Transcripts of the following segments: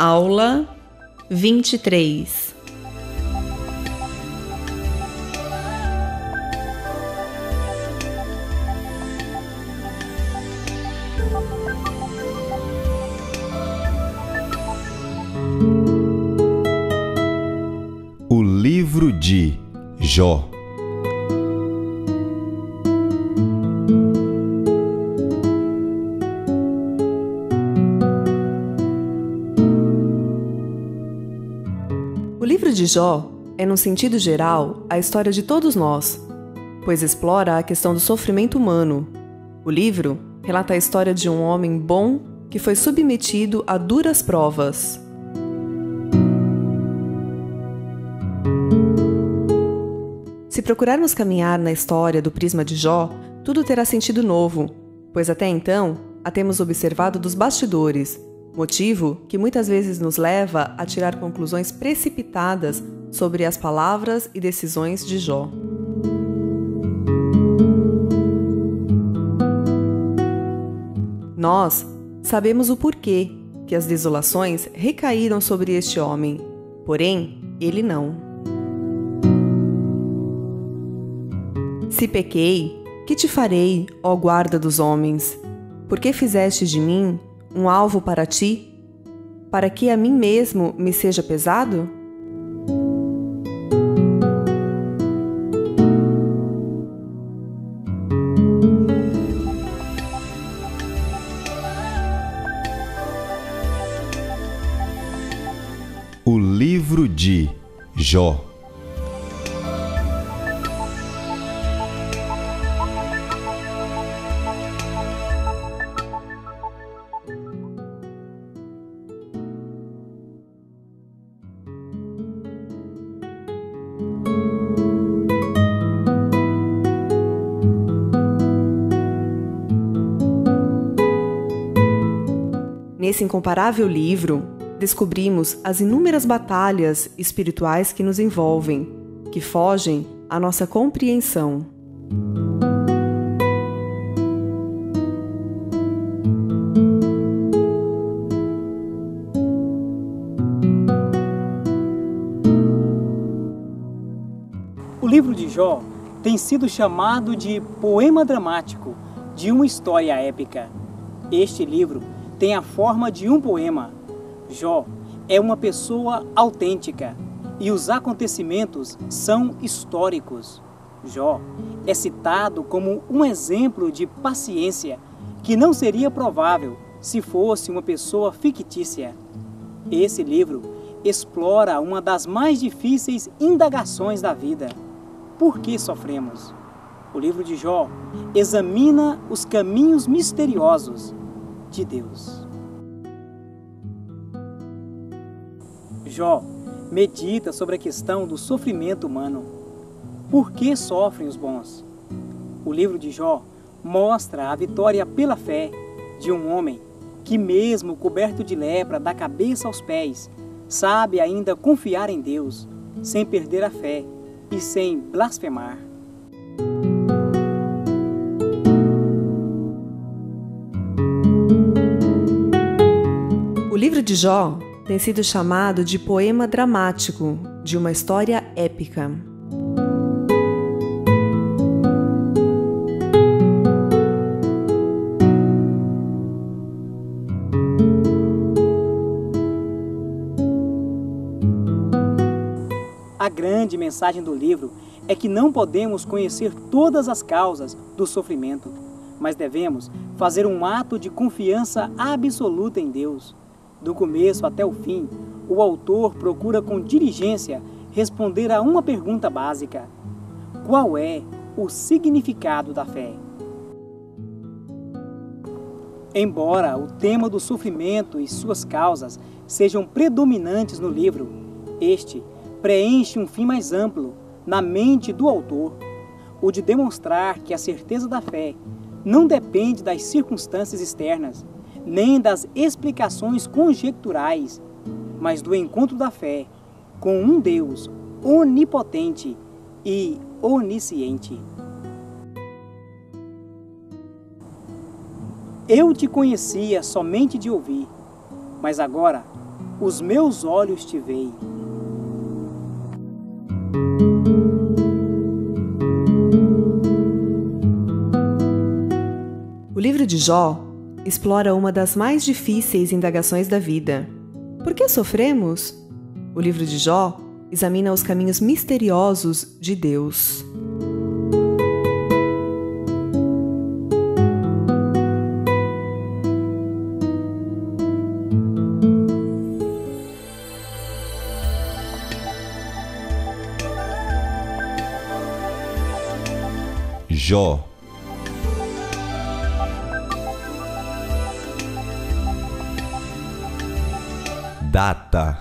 Aula 23. O livro de Jó. O livro de Jó é, num sentido geral, a história de todos nós, pois explora a questão do sofrimento humano. O livro relata a história de um homem bom que foi submetido a duras provas. Se procurarmos caminhar na história do prisma de Jó, tudo terá sentido novo, pois até então a temos observado dos bastidores, motivo que muitas vezes nos leva a tirar conclusões precipitadas sobre as palavras e decisões de Jó. Nós sabemos o porquê que as desolações recaíram sobre este homem, porém, ele não. Se pequei, que te farei, ó guarda dos homens? Por que fizeste de mim um alvo para ti? Para que a mim mesmo me seja pesado? O livro de Jó. Nesse incomparável livro, descobrimos as inúmeras batalhas espirituais que nos envolvem, que fogem à nossa compreensão. O livro de Jó tem sido chamado de poema dramático de uma história épica. Este livro tem a forma de um poema. Jó é uma pessoa autêntica e os acontecimentos são históricos. Jó é citado como um exemplo de paciência que não seria provável se fosse uma pessoa fictícia. Esse livro explora uma das mais difíceis indagações da vida. Por que sofremos? O livro de Jó examina os caminhos misteriosos de Deus. Jó medita sobre a questão do sofrimento humano. Por que sofrem os bons? O livro de Jó mostra a vitória pela fé de um homem que, mesmo coberto de lepra da cabeça aos pés, sabe ainda confiar em Deus, sem perder a fé e sem blasfemar. O livro de Jó tem sido chamado de poema dramático de uma história épica. A grande mensagem do livro é que não podemos conhecer todas as causas do sofrimento, mas devemos fazer um ato de confiança absoluta em Deus. Do começo até o fim, o autor procura com diligência responder a uma pergunta básica: qual é o significado da fé? Embora o tema do sofrimento e suas causas sejam predominantes no livro, este preenche um fim mais amplo na mente do autor, o de demonstrar que a certeza da fé não depende das circunstâncias externas, nem das explicações conjecturais, mas do encontro da fé com um Deus onipotente e onisciente. Eu te conhecia somente de ouvir, mas agora os meus olhos te veem. O livro de Jó explora uma das mais difíceis indagações da vida. Por que sofremos? O livro de Jó examina os caminhos misteriosos de Deus. Jó. Data.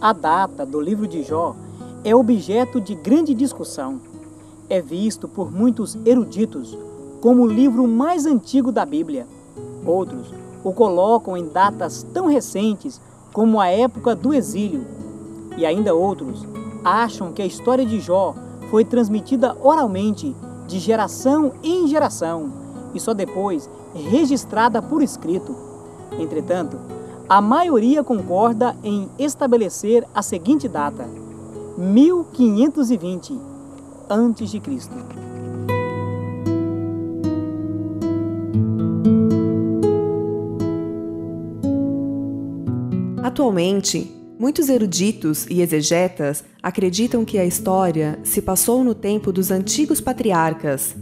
A data do livro de Jó é objeto de grande discussão. É visto por muitos eruditos como o livro mais antigo da Bíblia. Outros o colocam em datas tão recentes como a época do exílio. E ainda outros acham que a história de Jó foi transmitida oralmente de geração em geração e só depois registrada por escrito. Entretanto, a maioria concorda em estabelecer a seguinte data: 1520 a.C. Atualmente, muitos eruditos e exegetas acreditam que a história se passou no tempo dos antigos patriarcas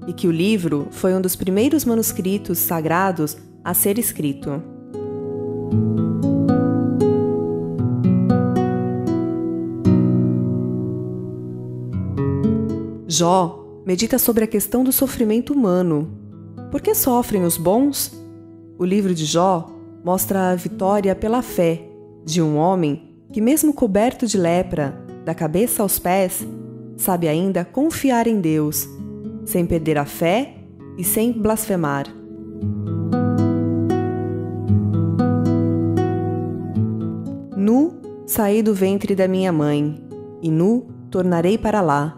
e que o livro foi um dos primeiros manuscritos sagrados a ser escrito. Jó medita sobre a questão do sofrimento humano. Por que sofrem os bons? O livro de Jó mostra a vitória pela fé de um homem que, mesmo coberto de lepra, da cabeça aos pés, sabe ainda confiar em Deus, sem perder a fé e sem blasfemar. Nu saí do ventre da minha mãe, e nu tornarei para lá.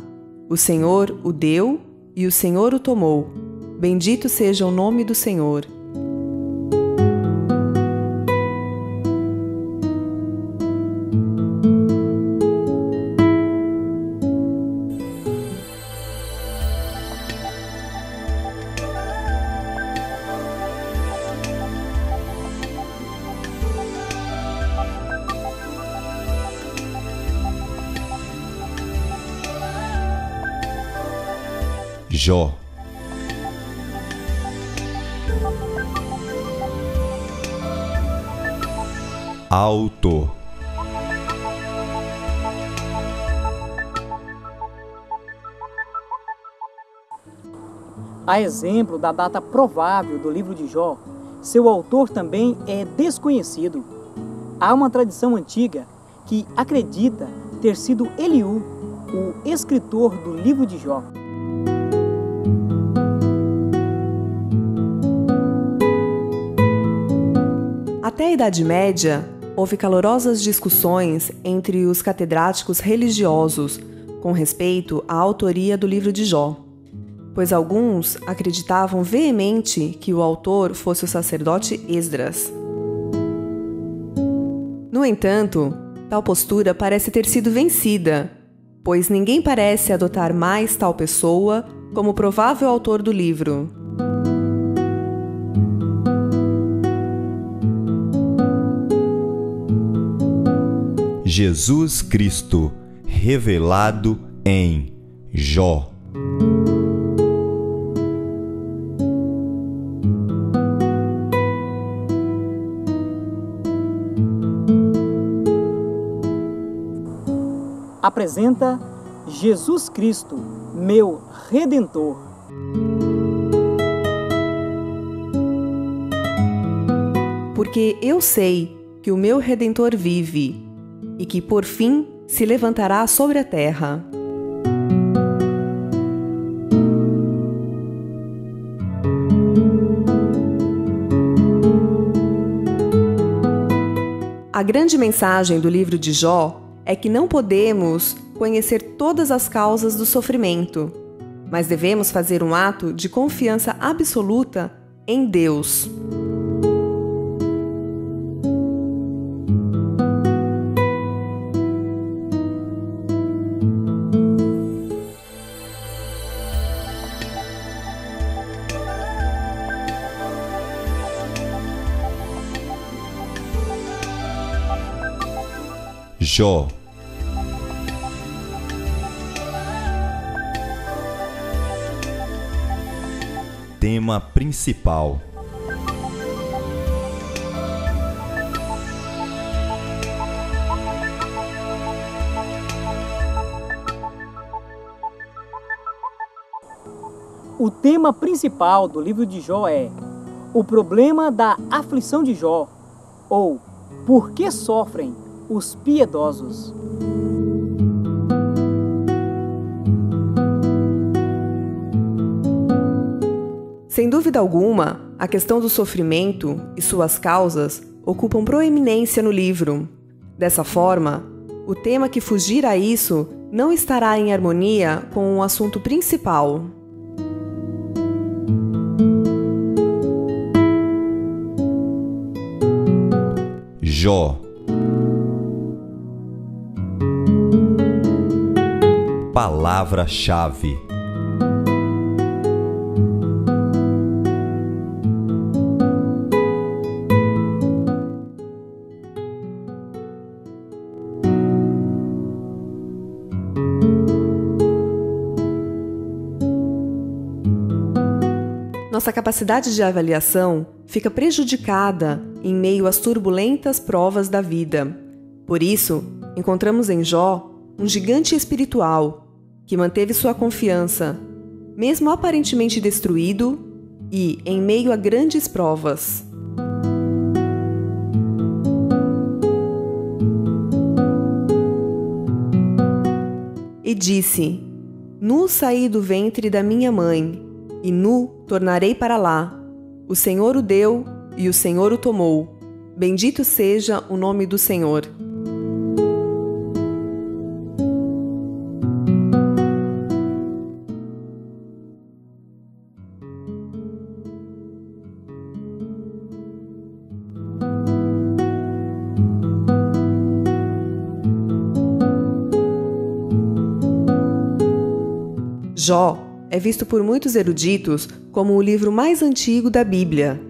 O Senhor o deu e o Senhor o tomou. Bendito seja o nome do Senhor. Jó. Autor. A exemplo da data provável do livro de Jó, seu autor também é desconhecido. Há uma tradição antiga que acredita ter sido Eliú, o escritor do livro de Jó. Até a Idade Média, houve calorosas discussões entre os catedráticos religiosos com respeito à autoria do livro de Jó, pois alguns acreditavam veemente que o autor fosse o sacerdote Esdras. No entanto, tal postura parece ter sido vencida, pois ninguém parece adotar mais tal pessoa como provável autor do livro. Jesus Cristo revelado em Jó. Apresenta Jesus Cristo, meu Redentor. Porque eu sei que o meu Redentor vive e que por fim se levantará sobre a terra. A grande mensagem do livro de Jó é que não podemos conhecer todas as causas do sofrimento, mas devemos fazer um ato de confiança absoluta em Deus. Jó. Tema principal: O tema principal do livro de Jó é o problema da aflição de Jó, ou por que sofrem os piedosos. Sem dúvida alguma, a questão do sofrimento e suas causas ocupam proeminência no livro. Dessa forma, o tema que fugir a isso não estará em harmonia com o assunto principal. Jó. Palavra-chave: Nossa capacidade de avaliação fica prejudicada em meio às turbulentas provas da vida. Por isso, encontramos em Jó um gigante espiritual que manteve sua confiança, mesmo aparentemente destruído e em meio a grandes provas. E disse: Nu saí do ventre da minha mãe, e nu tornarei para lá. O Senhor o deu e o Senhor o tomou. Bendito seja o nome do Senhor. Jó é visto por muitos eruditos como o livro mais antigo da Bíblia.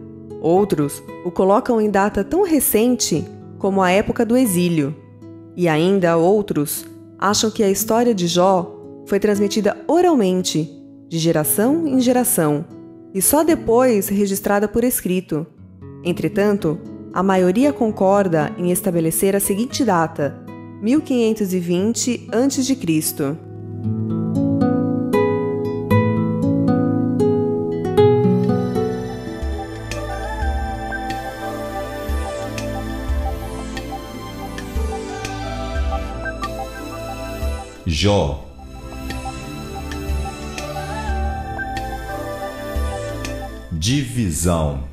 Outros o colocam em data tão recente como a época do exílio. E ainda outros acham que a história de Jó foi transmitida oralmente, de geração em geração, e só depois registrada por escrito. Entretanto, a maioria concorda em estabelecer a seguinte data: 1520 a.C. Jó. Divisão: